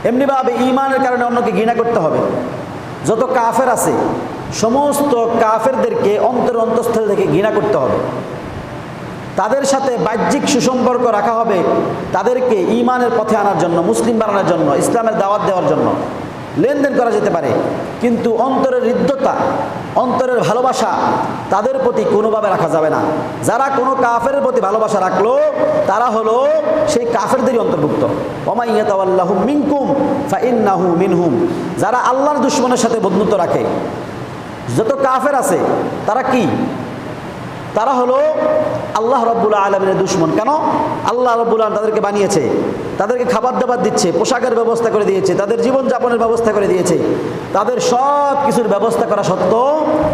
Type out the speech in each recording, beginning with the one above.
এমনিভাবে ঈমানের কারণে অন্যকে ঘৃণা করতে হবে। যত কাফের আছে সমস্ত কাফেরদেরকে অন্তঃস্থল থেকে ঘৃণা করতে হবে, তাদের সাথে বাহ্যিক সুসম্পর্ক রাখা হবে, তাদেরকে ঈমানের পথে আনার জন্য, মুসলিম বানানোর জন্য, ইসলামের দাওয়াত দেওয়ার জন্য লেনদেন করা যেতে পারে। কিন্তু অন্তরের হৃদ্যতা, অন্তরের ভালোবাসা তাদের প্রতি কোনোভাবে রাখা যাবে না। যারা কোনো কাফের প্রতি ভালোবাসা রাখলো তারা হলো সেই কাফেরদেরই অন্তর্ভুক্ত। ওয়া মান ইয়াতাওয়াল্লাহুম মিনকুম ফাইন্নাহু মিনহুম। যারা আল্লাহর দুশমনের সাথে বন্ধুত্ব রাখে, যত কাফের আছে তারা কি? তারা হলো আল্লাহ রাব্বুল আলামিনের দুশমন। কেন? আল্লাহ রাব্বুল আলামিন তাদেরকে বানিয়েছে, তাদেরকে খাবার দাবার দিচ্ছে, পোশাকের ব্যবস্থা করে দিয়েছে, তাদের জীবনযাপনের ব্যবস্থা করে দিয়েছে, তাদের সব কিছুর ব্যবস্থা করা সত্ত্বেও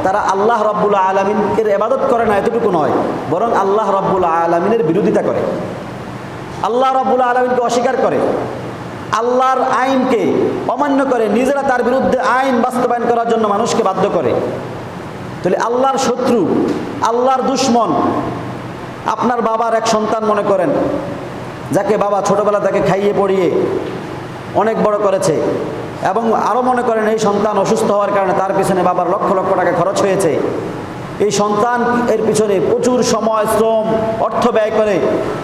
তারা আল্লাহ রাব্বুল আলামিনের ইবাদত করে না, এতটুকু নয়, বরং আল্লাহ রাব্বুল আলামিনের বিরোধিতা করে, আল্লাহ রাব্বুল আলামিনকে অস্বীকার করে, আল্লাহর আইনকে অমান্য করে, নিজেরা তার বিরুদ্ধে আইন বাস্তবায়ন করার জন্য মানুষকে বাধ্য করে। তাহলে আল্লাহর শত্রু, আল্লাহর দুশমন আপনার বাবার এক সন্তান মনে করেন, যাকে বাবা ছোটবেলা থেকে খাইয়ে পড়িয়ে অনেক বড় করেছে, এবং আরও মনে করেন এই সন্তান অসুস্থ হওয়ার কারণে তার পিছনে বাবার লক্ষ লক্ষ টাকা খরচ হয়েছে। এই সন্তান এর পিছনে প্রচুর সময়, শ্রম, অর্থ ব্যয় করে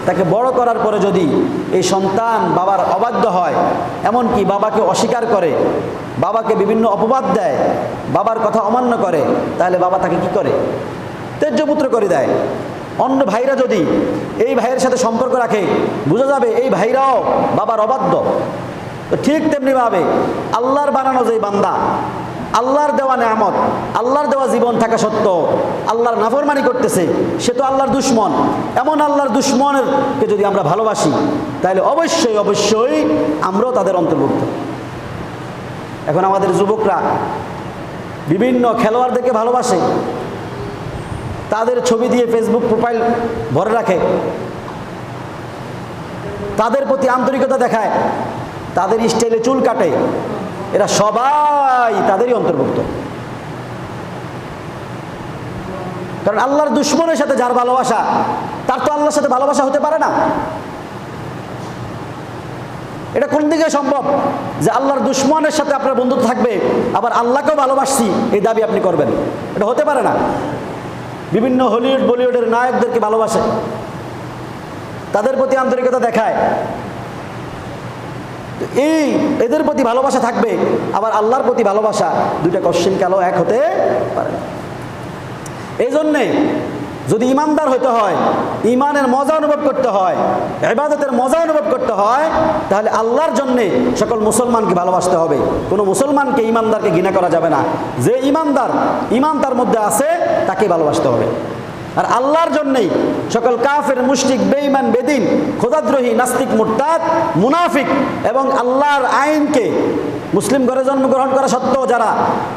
তাকে বড় করার পরে যদি এই সন্তান বাবার অবাধ্য হয়, এমনকি বাবাকে অস্বীকার করে, বাবাকে বিভিন্ন অপবাদ দেয়, বাবার কথা অমান্য করে, তাহলে বাবা তাকে কি করে? ত্যায্যপুত্র করে দেয়। অন্য ভাইরা যদি এই ভাইয়ের সাথে সম্পর্ক রাখে, বোঝা যাবে এই ভাইরাও বাবার অবাধ্য। তো ঠিক তেমনিভাবে আল্লাহর বানানো যেই বান্দা, আল্লাহর দেওয়া নেয়ামত, আল্লাহর দেওয়া জীবন থাকা সত্ত্বেও আল্লাহর নাফরমানি করতেছে, সে তো আল্লাহর দুশমন। এমন আল্লাহর দুশমনকে যদি আমরা ভালোবাসি, তাহলে অবশ্যই অবশ্যই আমরাও তাদের অন্তর্ভুক্ত। এখন আমাদের যুবকরা বিভিন্ন খেলোয়াড়দেরকে ভালোবাসে, তাদের ছবি দিয়ে ফেসবুক প্রোফাইল ভরে রাখে, তাদের প্রতি আন্তরিকতা দেখায়, তাদের স্টাইলে চুল কাটে, এরা সবাই তাদেরই অন্তর্ভুক্ত। কারণ আল্লাহর দুশমনের সাথে যার ভালোবাসা, তার তো আল্লাহর সাথে ভালোবাসা হতে পারে না। এটা কোন দিকে সম্ভব যে আল্লাহর দুশমনের সাথে আপনার বন্ধুত্ব থাকবে, আবার আল্লাহকেও ভালোবাসছি এই দাবি আপনি করবেন? এটা হতে পারে না। বিভিন্ন হলিউড বলিউডের নায়কদেরকে ভালোবাসে, তাদের প্রতি আন্তরিকতা দেখায়, এদের প্রতি ভালোবাসা থাকবে, আবার আল্লাহর প্রতি ভালোবাসা, দুইটা কশ্চিন কালো এক হতে পারে না। এই জন্যে যদি ইমানদার হইতে হয়, ইমানের মজা অনুভব করতে হয়, ইবাদতের মজা অনুভব করতে হয়, তাহলে আল্লাহর জন্যে সকল মুসলমানকে ভালোবাসতে হবে। কোনো মুসলমানকে, ইমানদারকে ঘৃণা করা যাবে না। যে ইমানদার, ইমান তার মধ্যে আছে, তাকে ভালোবাসতে হবে। আর আল্লাহর জন্যই সকল কাফের, মুশরিক, বেঈমান, বেদিন, খোদাদ্রোহী, নাস্তিক, মুরতাদ, মুনাফিক এবং আল্লাহর আইনকে, মুসলিম ঘরে জন্মগ্রহণ করা সত্ত্বেও যারা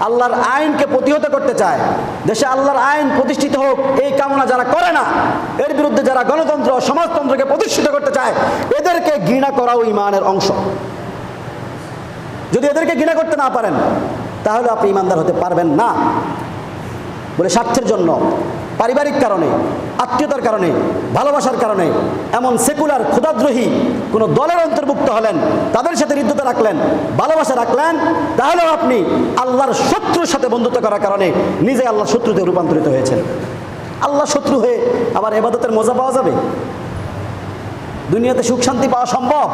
আল্লাহর আইনকে প্রতিহত করতে চায়, দেশে আল্লাহর আইন প্রতিষ্ঠিত হোক এই কামনা যারা করে না, এর বিরুদ্ধে যারা গণতন্ত্র, সমাজতন্ত্রকে প্রতিষ্ঠিত করতে চায়, এদেরকে ঘৃণা করাও ঈমানের অংশ। যদি এদেরকে ঘৃণা করতে না পারেন, তাহলে আপনি ঈমানদার হতে পারবেন না। বলে স্বার্থের জন্য, পারিবারিক কারণে, আত্মীয়তার কারণে, ভালোবাসার কারণে এমন সেকুলার, ক্ষুধাদ্রোহী কোনো দলের অন্তর্ভুক্ত হলেন, তাদের সাথে হৃদ্যতা রাখলেন, ভালোবাসা রাখলেন, তাহলেও আপনি আল্লাহর শত্রুর সাথে বন্ধুত্ব করার কারণে নিজে আল্লাহর শত্রুতে রূপান্তরিত হয়েছেন। আল্লাহ শত্রু হয়ে আবার ইবাদতের মজা পাওয়া যাবে? দুনিয়াতে সুখ শান্তি পাওয়া সম্ভব?